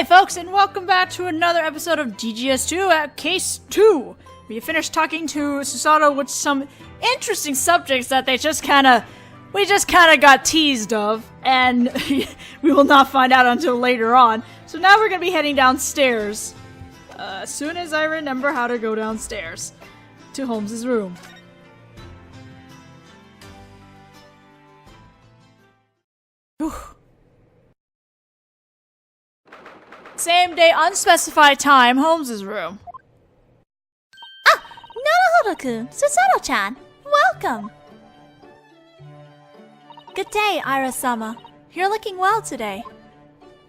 Hey folks, and welcome back to another episode of DGS2 at Case 2. We finished talking to Susato with some interesting subjects that we just kinda got teased of, and we will not find out until later on. So now we're gonna be heading downstairs. As soon as I remember how to go downstairs to Holmes' room. Whew. Same day, unspecified time, Holmes' room. Ah! Naruhodō-kun, Susato-chan! Welcome! Good day, Ira-sama. You're looking well today.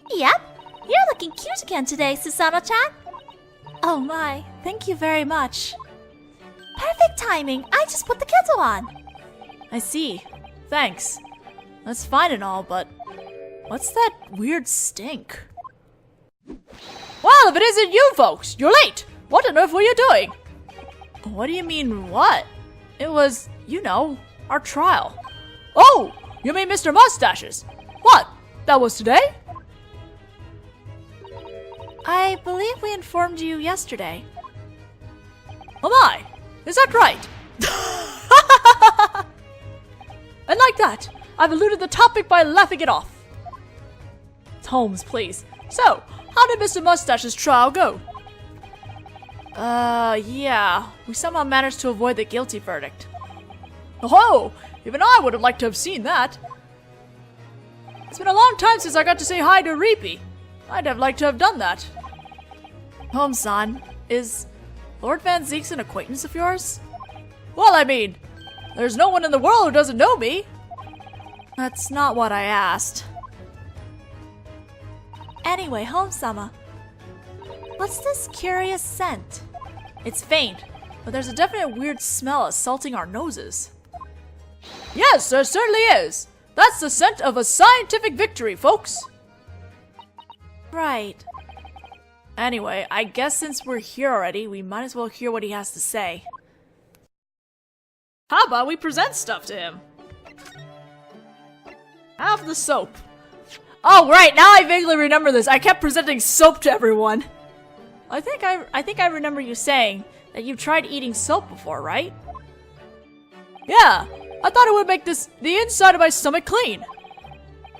Yep, you're looking cute again today, Susato-chan. Oh my, thank you very much. Perfect timing, I just put the kettle on. I see. Thanks. That's fine and all, but what's that weird stink? Well, if it isn't you folks, you're late! What on earth were you doing? What do you mean, what? It was, you know, our trial. Oh! You mean Mr. Mustaches? What? That was today? I believe we informed you yesterday. Oh my! Is that right? And like that, I've eluded the topic by laughing it off. Holmes, please. So, how did Mr. Mustache's trial go? Yeah. We somehow managed to avoid the guilty verdict. Oh, even I would have liked to have seen that. It's been a long time since I got to say hi to Reapy. I'd have liked to have done that. Holmes-san, is Lord Van Zeek's an acquaintance of yours? Well, I mean, there's no one in the world who doesn't know me. That's not what I asked. Anyway, Holmes-sama, what's this curious scent? It's faint, but there's a definite weird smell assaulting our noses. Yes, there certainly is. That's the scent of a scientific victory, folks. Right. Anyway, I guess since we're here already, we might as well hear what he has to say. How about we present stuff to him? Have the soap. Oh, right, now I vaguely remember this. I kept presenting soap to everyone. I think I remember you saying that you've tried eating soap before, right? Yeah, I thought it would make the inside of my stomach clean.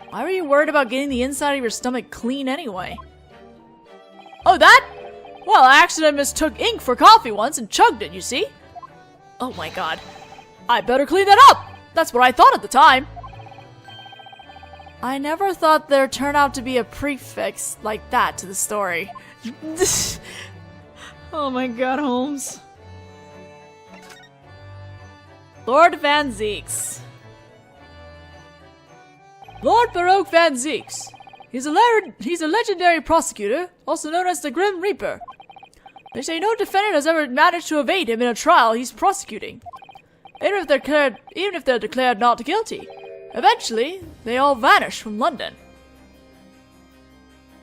Why were you worried about getting the inside of your stomach clean anyway? Oh, that? Well, I accidentally mistook ink for coffee once and chugged it, you see? Oh my god. I better clean that up! That's what I thought at the time. I never thought there'd turn out to be a prefix like that to the story. Oh my god, Holmes. Lord Van Zeeks. Lord Baroque Van Zeeks. He's a legendary prosecutor, also known as the Grim Reaper. They say no defendant has ever managed to evade him in a trial he's prosecuting. Even if they're declared not guilty. Eventually, they all vanish from London.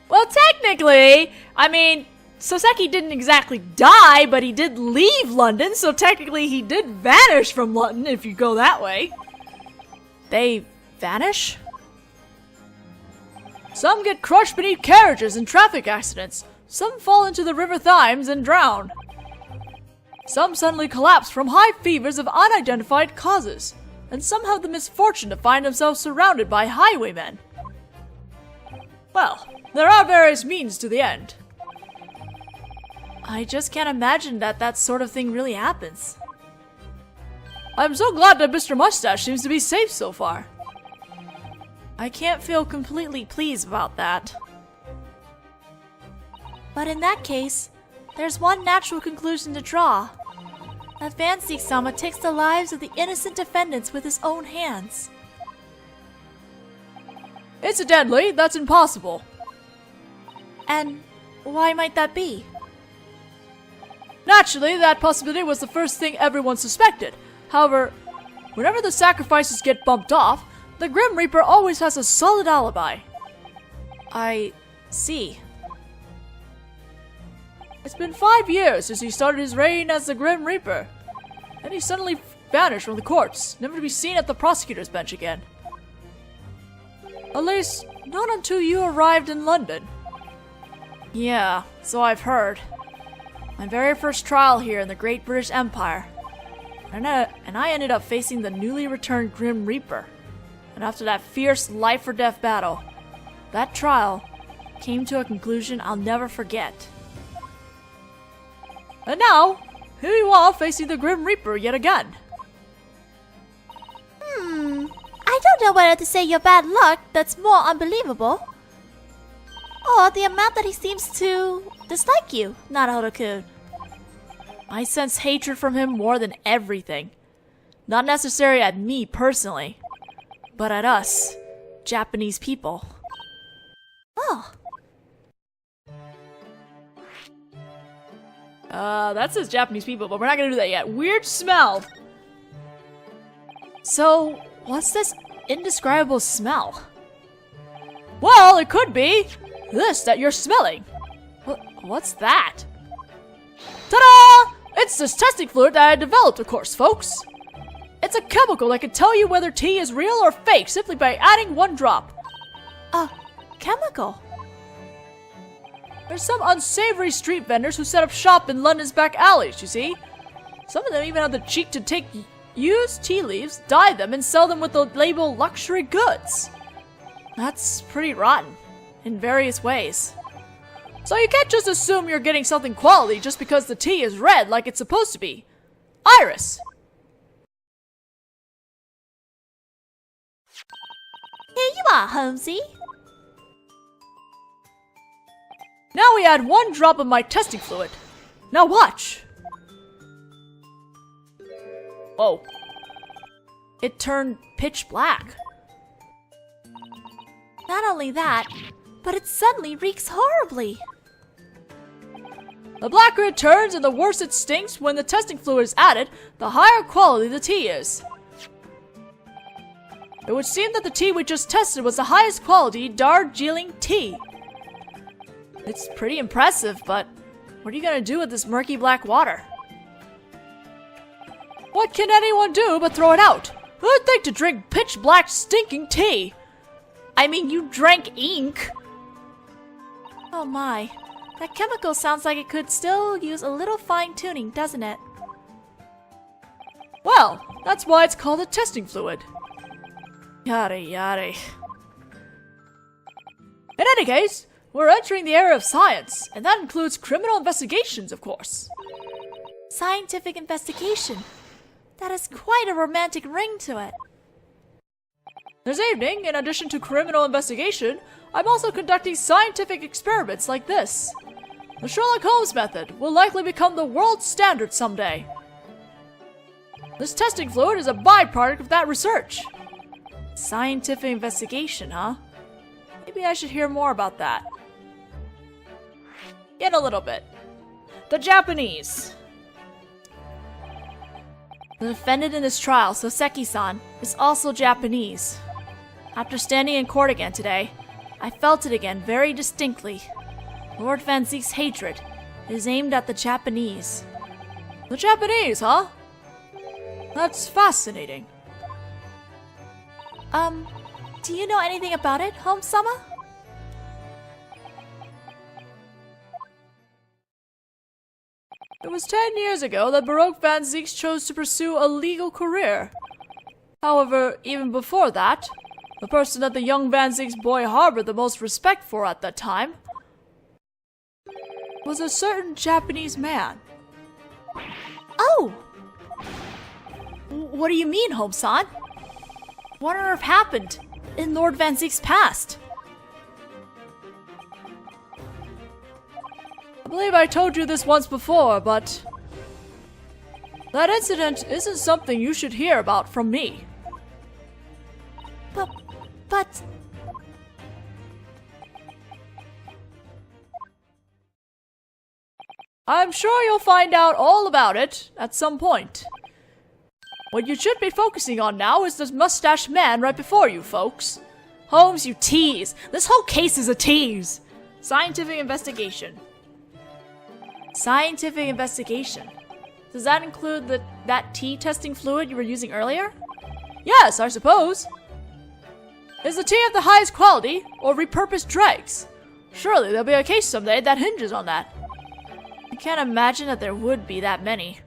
Well, technically, I mean, Souseki didn't exactly die, but he did leave London, so technically he did vanish from London, if you go that way. They vanish? Some get crushed beneath carriages in traffic accidents. Some fall into the River Thames and drown. Some suddenly collapse from high fevers of unidentified causes. And some have the misfortune to find themselves surrounded by highwaymen. Well, there are various means to the end. I just can't imagine that sort of thing really happens. I'm so glad that Mr. Mustache seems to be safe so far. I can't feel completely pleased about that. But in that case, there's one natural conclusion to draw. That Van Zeek-sama takes the lives of the innocent defendants with his own hands. Incidentally, that's impossible. And why might that be? Naturally, that possibility was the first thing everyone suspected. However, whenever the sacrifices get bumped off, the Grim Reaper always has a solid alibi. I see. It's been 5 years since he started his reign as the Grim Reaper. Then he suddenly vanished from the courts, never to be seen at the prosecutor's bench again. At least, not until you arrived in London. Yeah, so I've heard. My very first trial here in the Great British Empire. And I ended up facing the newly returned Grim Reaper. And after that fierce life-or-death battle, that trial came to a conclusion I'll never forget. And now, here you are facing the Grim Reaper yet again. I don't know whether to say your bad luck that's more unbelievable, or the amount that he seems to dislike you, Naruhodō-kun. I sense hatred from him more than everything. Not necessarily at me personally, but at us, Japanese people. Oh, That says Japanese people, but we're not gonna do that yet. Weird smell! So, what's this indescribable smell? Well, it could be this that you're smelling. What's that? Ta-da! It's this testing fluid that I developed, of course, folks. It's a chemical that can tell you whether tea is real or fake simply by adding 1 drop. a chemical. There's some unsavory street vendors who set up shop in London's back alleys, you see. Some of them even have the cheek to take used tea leaves, dye them, and sell them with the label luxury goods. That's pretty rotten, in various ways. So you can't just assume you're getting something quality just because the tea is red like it's supposed to be. Iris! Here you are, Holmesy. Now we add 1 drop of my testing fluid. Now watch! Whoa. It turned pitch black. Not only that, but it suddenly reeks horribly. The blacker it turns and the worse it stinks when the testing fluid is added, the higher quality the tea is. It would seem that the tea we just tested was the highest quality Darjeeling tea. It's pretty impressive, but what are you gonna do with this murky black water? What can anyone do but throw it out? Who'd think to drink pitch black stinking tea? I mean, you drank ink. Oh my, that chemical sounds like it could still use a little fine-tuning, doesn't it? Well, that's why it's called a testing fluid. Yada yada. In any case, we're entering the area of science, and that includes criminal investigations, of course. Scientific investigation. That has quite a romantic ring to it. This evening, in addition to criminal investigation, I'm also conducting scientific experiments like this. The Sherlock Holmes method will likely become the world standard someday. This testing fluid is a byproduct of that research. Scientific investigation, huh? Maybe I should hear more about that. In a little bit. The Japanese. The defendant in this trial, Souseki-san, is also Japanese. After standing in court again today, I felt it again very distinctly. Lord Van Zeek's hatred is aimed at the Japanese. The Japanese, huh? That's fascinating. Do you know anything about it, Holmes-sama? It was 10 years ago that Baroque Van Zeek chose to pursue a legal career. However, even before that, the person that the young Van Zeek's boy harbored the most respect for at that time was a certain Japanese man. Oh! What do you mean, Holmes-san? What on earth happened in Lord Van Zeek's past? I believe I told you this once before, but that incident isn't something you should hear about from me. But... I'm sure you'll find out all about it at some point. What you should be focusing on now is this mustached man right before you, folks. Holmes, you tease. This whole case is a tease. Scientific investigation. Scientific investigation. Does that include that tea testing fluid you were using earlier? Yes, I suppose. Is the tea of the highest quality, or repurposed dregs? Surely there'll be a case someday that hinges on that. I can't imagine that there would be that many.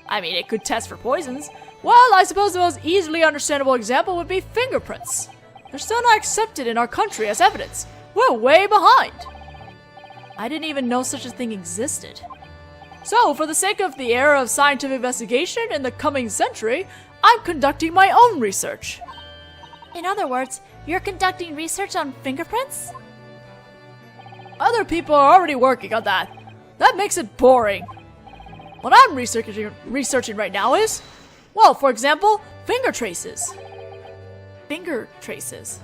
I mean, it could test for poisons. Well, I suppose the most easily understandable example would be fingerprints. They're still not accepted in our country as evidence. We're way behind. I didn't even know such a thing existed. So, for the sake of the era of scientific investigation in the coming century, I'm conducting my own research. In other words, you're conducting research on fingerprints? Other people are already working on that. That makes it boring. What I'm researching right now is, well, for example, finger traces. Finger traces.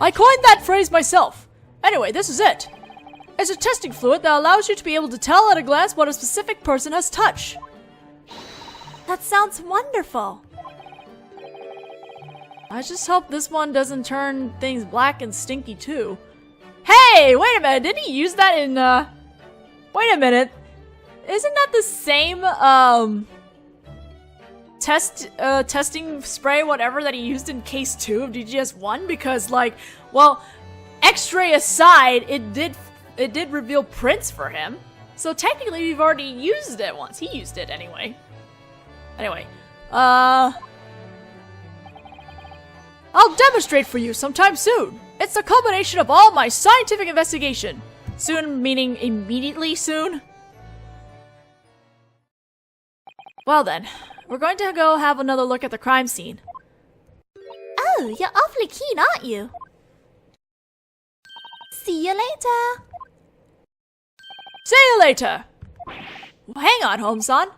I coined that phrase myself. Anyway, this is it. It's a testing fluid that allows you to be able to tell at a glance what a specific person has touched. That sounds wonderful. I just hope this one doesn't turn things black and stinky too. Hey, wait a minute, didn't he use that in, wait a minute. Isn't that the same, testing spray, whatever, that he used in case 2 of DGS1? Because, like, well, X-ray aside, it did reveal prints for him. So technically we've already used it once. He used it anyway. Anyway, I'll demonstrate for you sometime soon. It's a combination of all my scientific investigation. Soon meaning immediately soon. Well then, we're going to go have another look at the crime scene. Oh, you're awfully keen, aren't you? See you later. See you later! Well, hang on, Holmes-san.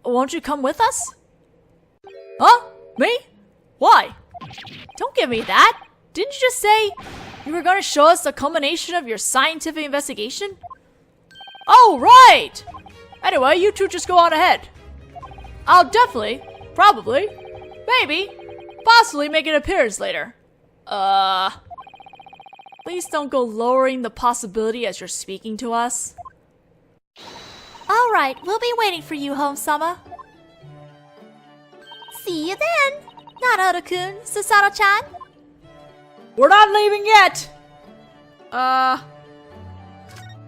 Won't you come with us? Huh? Me? Why? Don't give me that! Didn't you just say you were going to show us the culmination of your scientific investigation? Oh, right! Anyway, you two just go on ahead. I'll definitely, probably, maybe, possibly make an appearance later. Please don't go lowering the possibility as you're speaking to us. Alright, we'll be waiting for you, Holmes-sama. See you then, Naruhodō-kun, Susato-chan. We're not leaving yet!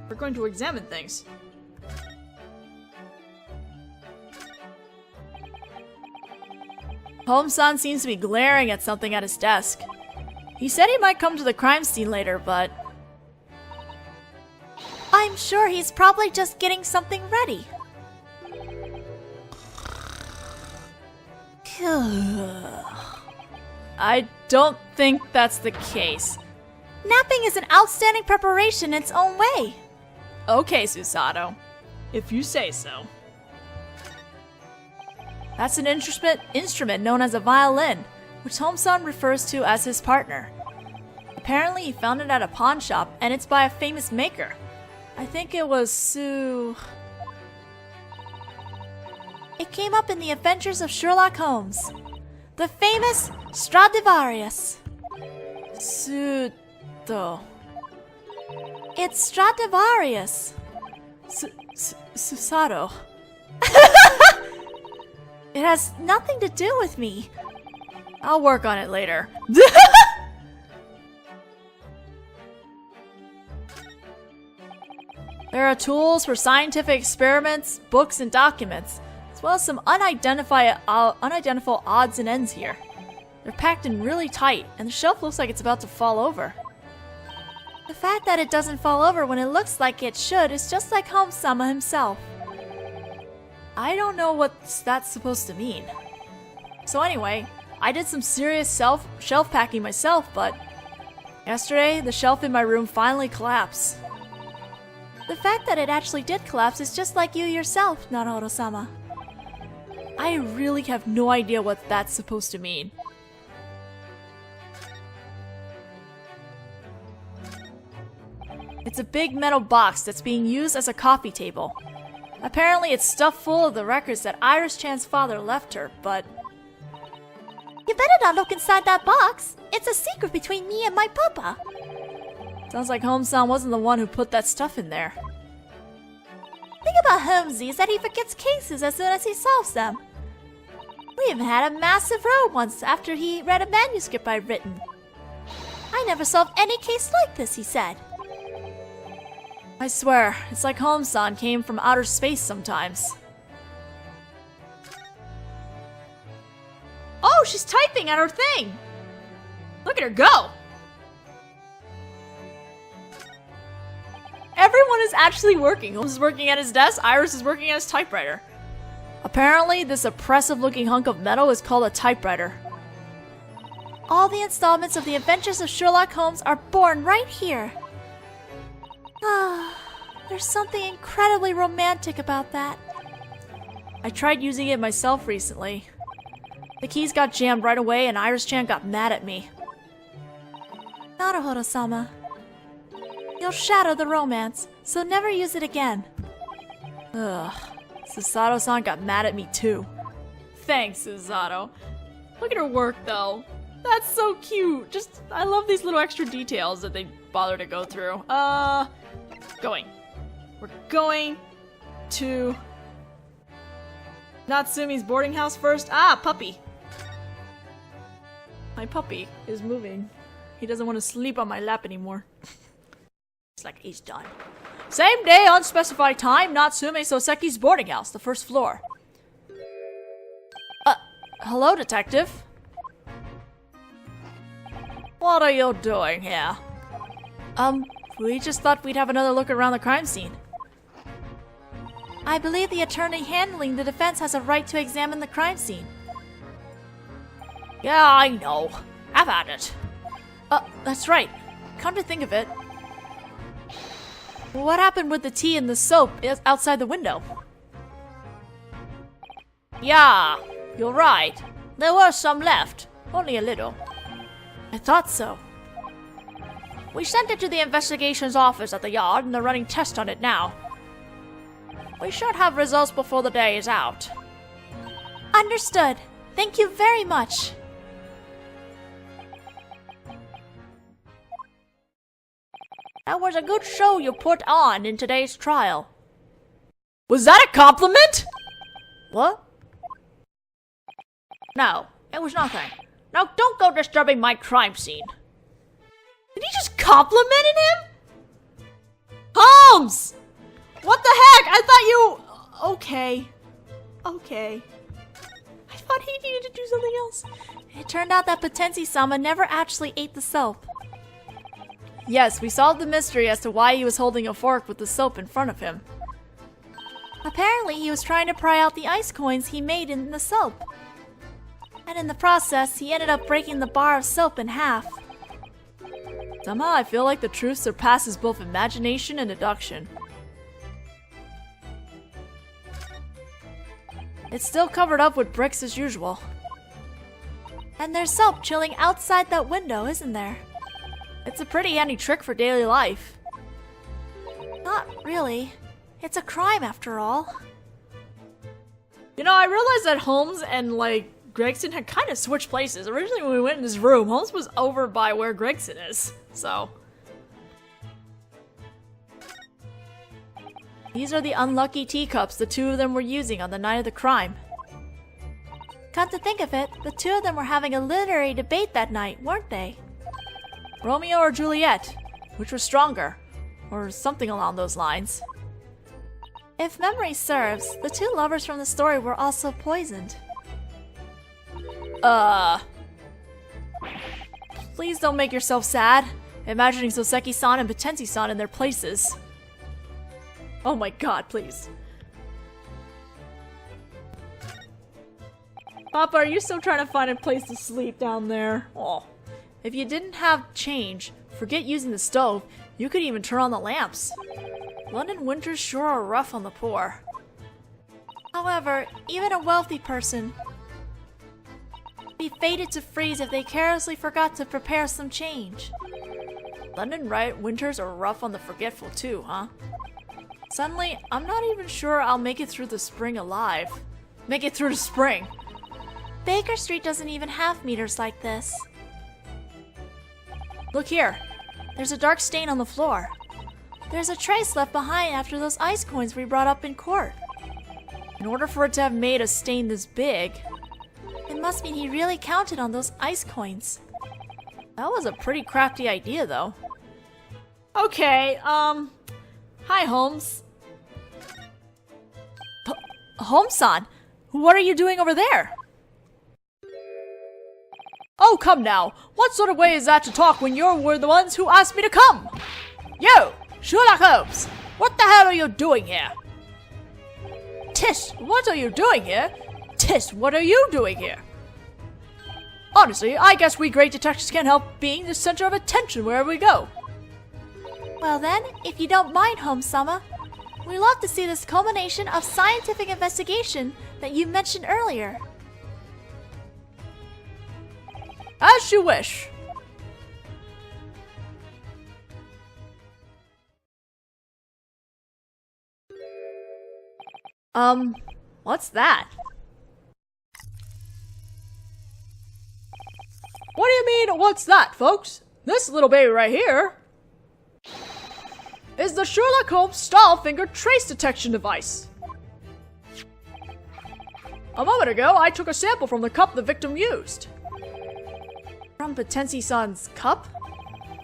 We're going to examine things. Holmes-san seems to be glaring at something at his desk. He said he might come to the crime scene later, but I'm sure he's probably just getting something ready. I don't think that's the case. Napping is an outstanding preparation in its own way. Okay, Susato. If you say so. That's an instrument known as a violin, which Holmes-san refers to as his partner. Apparently he found it at a pawn shop, and it's by a famous maker. I think it was It came up in the Adventures of Sherlock Holmes. The famous Stradivarius. Suto. It's Stradivarius. Susato. It has nothing to do with me. I'll work on it later. There are tools for scientific experiments, books, and documents, as well as some unidentifiable odds and ends here. They're packed in really tight, and the shelf looks like it's about to fall over. The fact that it doesn't fall over when it looks like it should is just like Holmes-sama himself. I don't know what that's supposed to mean. So anyway, I did some serious shelf packing myself, but yesterday, the shelf in my room finally collapsed. The fact that it actually did collapse is just like you yourself, Naruhodō-sama. I really have no idea what that's supposed to mean. It's a big metal box that's being used as a coffee table. Apparently it's stuffed full of the records that Iris-chan's father left her, but you better not look inside that box. It's a secret between me and my papa. sounds like Holmes-san wasn't the one who put that stuff in there. The thing about Holmesy is that he forgets cases as soon as he solves them. We even had a massive row once after he read a manuscript I'd written. I never solved any case like this, he said. I swear, it's like Holmes-san came from outer space sometimes. Oh, she's typing at her thing! Look at her go! Everyone is actually working. Holmes is working at his desk, Iris is working at his typewriter. Apparently, this oppressive-looking hunk of metal is called a typewriter. All the installments of the Adventures of Sherlock Holmes are born right here. Ah, there's something incredibly romantic about that. I tried using it myself recently. The keys got jammed right away and Iris-chan got mad at me. Naruhodō-sama. You'll shatter the romance, so never use it again. Ugh. Susato-san got mad at me too. Thanks, Susato. Look at her work though. That's so cute. Just, I love these little extra details that they bother to go through. Going. We're going to Natsume's boarding house first. Ah, puppy. My puppy is moving. He doesn't want to sleep on my lap anymore. It's like he's done. Same day, unspecified time, Natsume Souseki's boarding house, the first floor. Hello, detective. What are you doing here? We just thought we'd have another look around the crime scene. I believe the attorney handling the defense has a right to examine the crime scene. Yeah, I know. Have at it. That's right. Come to think of it, what happened with the tea and the soap outside the window? Yeah, you're right. There was some left. Only a little. I thought so. We sent it to the investigations office at the yard and they're running tests on it now. We should have results before the day is out. Understood. Thank you very much. That was a good show you put on in today's trial. Was that a compliment? What? No, it was nothing. Now don't go disturbing my crime scene. Did he just complimented him? Holmes! What the heck? I thought you... Okay. Okay. I thought he needed to do something else. It turned out that Potensi-sama never actually ate the soap. Yes, we solved the mystery as to why he was holding a fork with the soap in front of him. Apparently, he was trying to pry out the ice coins he made in the soap. And in the process, he ended up breaking the bar of soap in half. Somehow I feel like the truth surpasses both imagination and deduction. It's still covered up with bricks as usual. And there's soap chilling outside that window, isn't there? It's a pretty handy trick for daily life. Not really. It's a crime after all. You know, I realized that Holmes and, Greyson had kind of switched places. Originally when we went in this room, Holmes was over by where Greyson is, so... These are the unlucky teacups the two of them were using on the night of the crime. Come to think of it, the two of them were having a literary debate that night, weren't they? Romeo or Juliet? Which was stronger? Or something along those lines. If memory serves, the two lovers from the story were also poisoned. Please don't make yourself sad, imagining Souseki-san and Potensi-san in their places. Oh my god, please. Papa, are you still trying to find a place to sleep down there? Oh. If you didn't have change, forget using the stove, you could even turn on the lamps. London winters sure are rough on the poor. However, even a wealthy person would be fated to freeze if they carelessly forgot to prepare some change. London winters are rough on the forgetful too, huh? Suddenly, I'm not even sure I'll make it through the spring alive. Make it through the spring. Baker Street doesn't even have meters like this. Look here. There's a dark stain on the floor. There's a trace left behind after those ice coins we brought up in court. In order for it to have made a stain this big, it must mean he really counted on those ice coins. That was a pretty crafty idea, though. Okay, Hi, Holmes. Holmes-san, what are you doing over there? Oh, come now. What sort of way is that to talk when you were the ones who asked me to come? Yo, Sherlock Holmes, what the hell are you doing here? Tish, what are you doing here? Tish, what are you doing here? Honestly, I guess we great detectives can't help being the center of attention wherever we go. Well then, if you don't mind, Holmes-sama, we love to see this culmination of scientific investigation that you mentioned earlier. As you wish. What's that? What do you mean, what's that, folks? This little baby right here is the Sherlock Holmes style finger trace detection device. A moment ago, I took a sample from the cup the victim used. From Potensi-san's cup?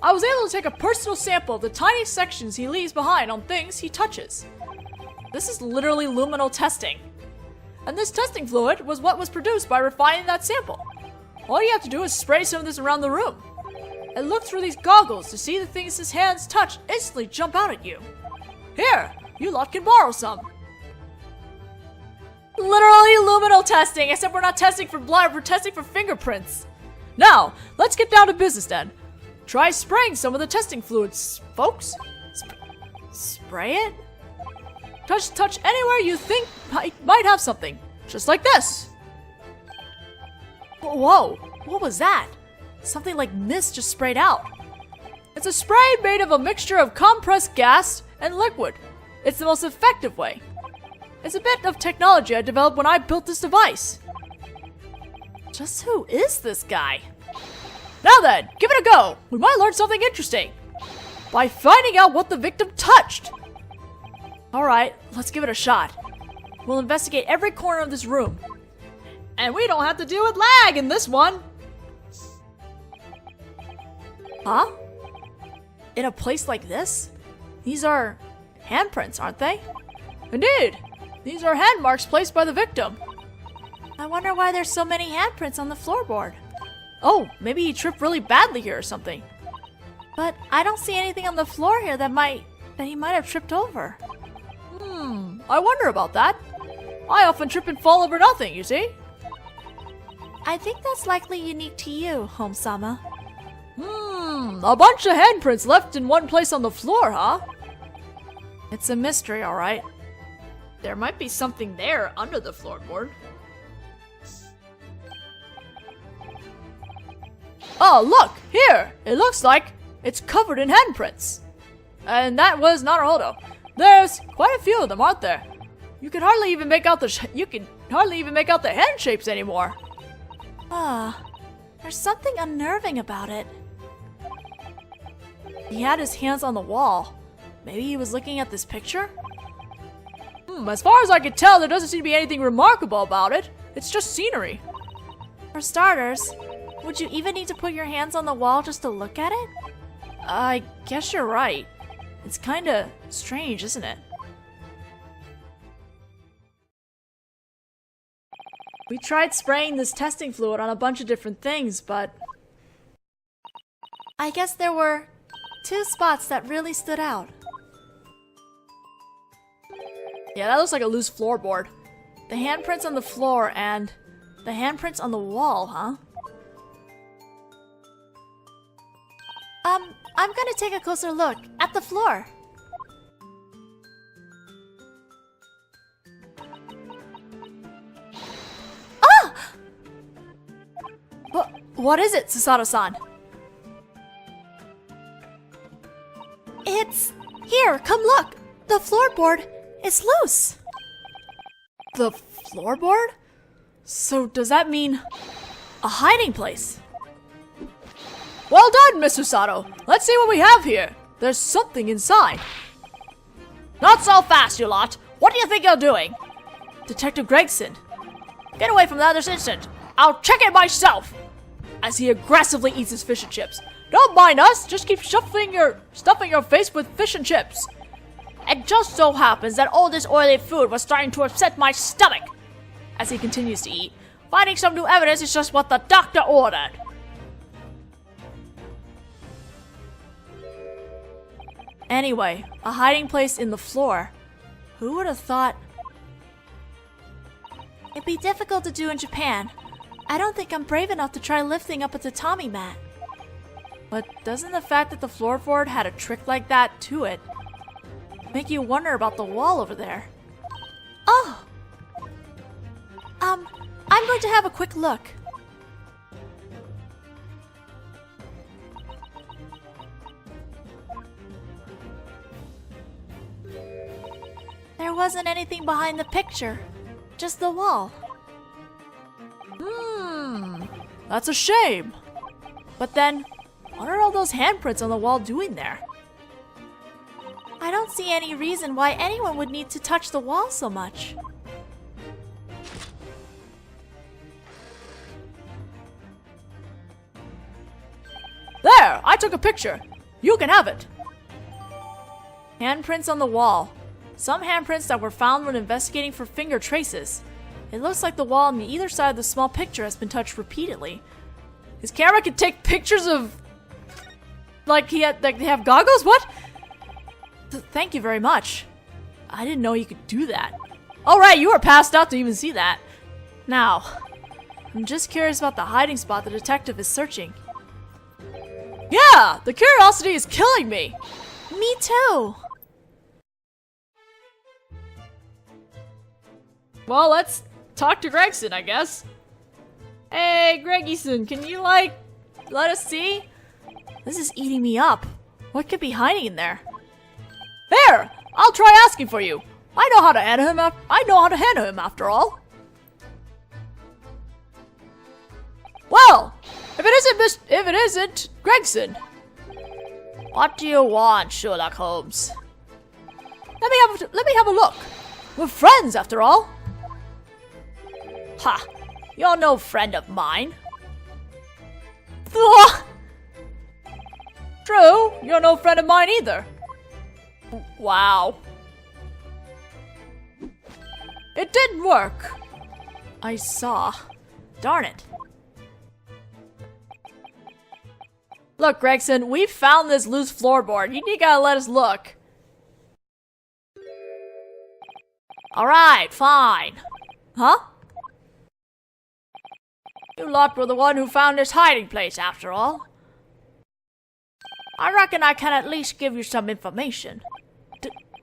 I was able to take a personal sample of the tiny sections he leaves behind on things he touches. This is literally luminal testing. And this testing fluid was what was produced by refining that sample. All you have to do is spray some of this around the room. And look through these goggles to see the things his hands touch instantly jump out at you. Here, you lot can borrow some. Literally luminal testing, except we're not testing for blood, we're testing for fingerprints. Now, let's get down to business then. Try spraying some of the testing fluids, folks. Spray it? Touch anywhere you think might have something. Just like this. Whoa, what was that? Something like mist just sprayed out. It's a spray made of a mixture of compressed gas and liquid. It's the most effective way. It's a bit of technology I developed when I built this device. Just who is this guy? Now then, give it a go. We might learn something interesting by finding out what the victim touched. Alright, let's give it a shot. We'll investigate every corner of this room. And we don't have to deal with lag in this one. Huh? In a place like this? These are handprints, aren't they? Indeed. These are hand marks placed by the victim. I wonder why there's so many handprints on the floorboard. Oh, maybe he tripped really badly here or something. But I don't see anything on the floor here that he might have tripped over. I wonder about that. I often trip and fall over nothing, you see? I think that's likely unique to you, Holmes-sama. A bunch of handprints left in one place on the floor, huh? It's a mystery, alright. There might be something there under the floorboard. Oh, look! Here! It looks like it's covered in handprints. And that was Naruhodō. There's quite a few of them, aren't there? You can hardly even make out the hand shapes anymore. There's something unnerving about it. He had his hands on the wall. Maybe he was looking at this picture? As far as I can tell, there doesn't seem to be anything remarkable about it. It's just scenery. For starters, would you even need to put your hands on the wall just to look at it? I guess you're right. It's kinda strange, isn't it? We tried spraying this testing fluid on a bunch of different things, but I guess there were 2 spots that really stood out. yeah, that looks like a loose floorboard. The handprints on the floor and the handprints on the wall, huh? I'm gonna take a closer look at the floor. Ah! What is it, Susato-san? It's here, come look! The floorboard is loose! The floorboard? So does that mean a hiding place? Well done, Miss Susato. Let's see what we have here. There's something inside. Not so fast, you lot. What do you think you're doing? Detective Greyson. Get away from that this instant. I'll check it myself. As he aggressively eats his fish and chips. Don't mind us. Just keep stuffing your face with fish and chips. It just so happens that all this oily food was starting to upset my stomach. As he continues to eat, finding some new evidence is just what the doctor ordered. Anyway, a hiding place in the floor. Who would have thought? It'd be difficult to do in Japan. I don't think I'm brave enough to try lifting up a tatami mat. But doesn't the fact that the floorboard had a trick like that to it make you wonder about the wall over there? Oh! I'm going to have a quick look. There wasn't anything behind the picture, just the wall. That's a shame. But then, what are all those handprints on the wall doing there? I don't see any reason why anyone would need to touch the wall so much. There! I took a picture. You can have it. Handprints on the wall. Some handprints that were found when investigating for finger traces. It looks like the wall on either side of the small picture has been touched repeatedly. His camera can take pictures of... Like they have goggles? What? Thank you very much. I didn't know you could do that. Alright, you were passed out to even see that. Now, I'm just curious about the hiding spot the detective is searching. Yeah! The curiosity is killing me! Me too! Well, let's talk to Greyson, I guess. Hey, Greyson, can you, let us see? This is eating me up. What could be hiding in there? There! I'll try asking for you. I know how to handle him after all. Well, if it isn't Greyson. What do you want, Sherlock Holmes? Let me have a look. We're friends after all. Ha! You're no friend of mine. True, you're no friend of mine either. Wow. It didn't work. I saw. Darn it. Look, Greyson, we found this loose floorboard. You gotta let us look. Alright, fine. Huh? You lot were the one who found this hiding place, after all. I reckon I can at least give you some information.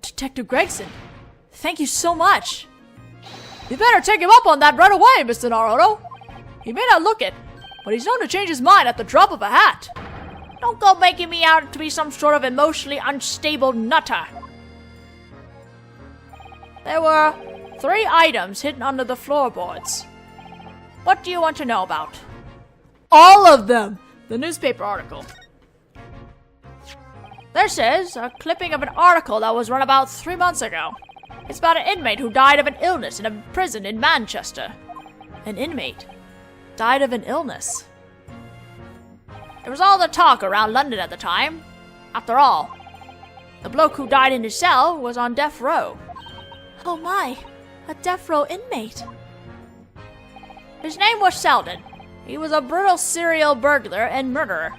Detective Greyson, thank you so much. You better take him up on that right away, Mr. Naruhodō. He may not look it, but he's known to change his mind at the drop of a hat. Don't go making me out to be some sort of emotionally unstable nutter. There were 3 items hidden under the floorboards. What do you want to know about? All of them! The newspaper article. This is a clipping of an article that was run about 3 months ago. It's about an inmate who died of an illness in a prison in Manchester. An inmate died of an illness. It was all the talk around London at the time. After all, the bloke who died in his cell was on death row. Oh my, a death row inmate. His name was Selden. He was a brutal serial burglar and murderer.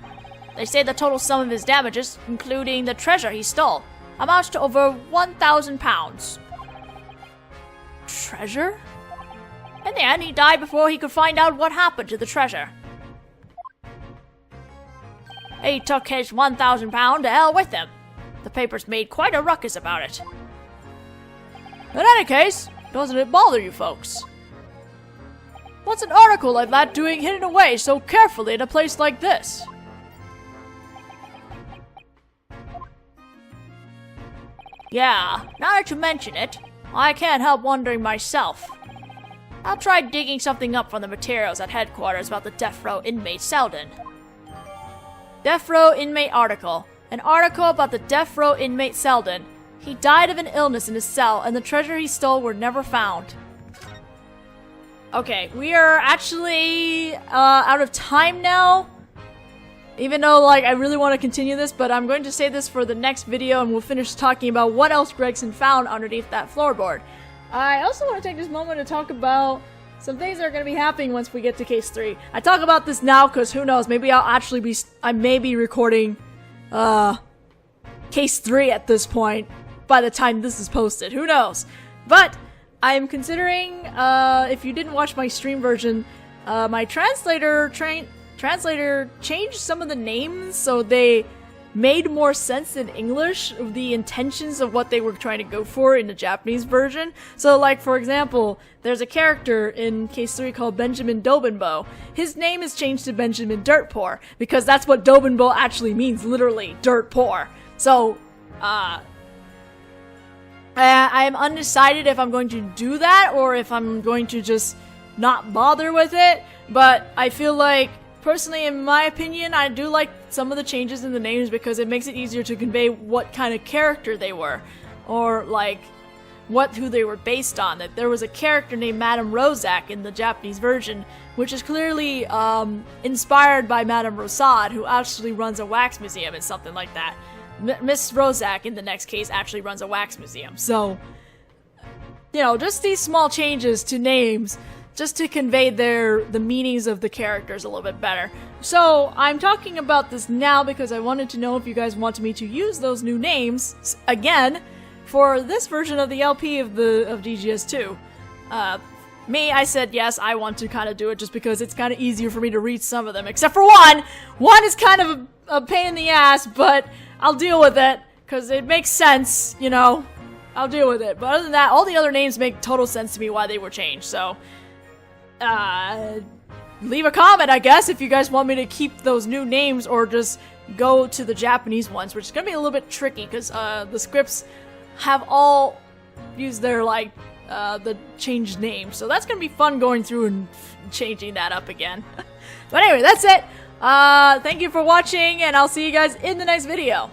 They say the total sum of his damages, including the treasure he stole, amounts to over £1,000. Treasure? In the end, he died before he could find out what happened to the treasure. He took his £1,000 to hell with him. The papers made quite a ruckus about it. In any case, doesn't it bother you folks? What's an article like that doing hidden away so carefully in a place like this? Yeah, now that you mention it, I can't help wondering myself. I'll try digging something up from the materials at headquarters about the death row inmate Selden. Death row inmate article. An article about the death row inmate Selden. He died of an illness in his cell, and the treasure he stole were never found. Okay, we are actually out of time now. Even though, like, I really want to continue this, but I'm going to save this for the next video and we'll finish talking about what else Greyson found underneath that floorboard. I also want to take this moment to talk about some things that are going to be happening once we get to Case 3. I talk about this now because who knows, maybe I may be recording, Case 3 at this point by the time this is posted. Who knows? But I'm considering, if you didn't watch my stream version, my translator changed some of the names so they made more sense in English of the intentions of what they were trying to go for in the Japanese version. So, like, for example, there's a character in Case 3 called Benjamin Dobinbo. His name is changed to Benjamin Dirtpoor, because that's what Dobinbo actually means, literally, dirt poor. So, I am undecided if I'm going to do that, or if I'm going to just not bother with it, but I feel like, personally, in my opinion, I do like some of the changes in the names because it makes it easier to convey what kind of character they were, or like who they were based on. That there was a character named Madame Rozak in the Japanese version, which is clearly inspired by Madame Rosad, who actually runs a wax museum and something like that. Miss Rozak, in the next case, actually runs a wax museum. So, you know, just these small changes to names, just to convey the meanings of the characters a little bit better. So, I'm talking about this now because I wanted to know if you guys wanted me to use those new names, again, for this version of the LP of DGS2. Me, I said yes, I want to kind of do it just because it's kind of easier for me to read some of them, except for one! One is kind of a pain in the ass, but I'll deal with it, because it makes sense, you know. I'll deal with it. But other than that, all the other names make total sense to me why they were changed, so leave a comment, I guess, if you guys want me to keep those new names or just go to the Japanese ones, which is going to be a little bit tricky because the scripts have all used their, like, the changed names. So that's going to be fun going through and changing that up again. But anyway, that's it. Thank you for watching, and I'll see you guys in the next video.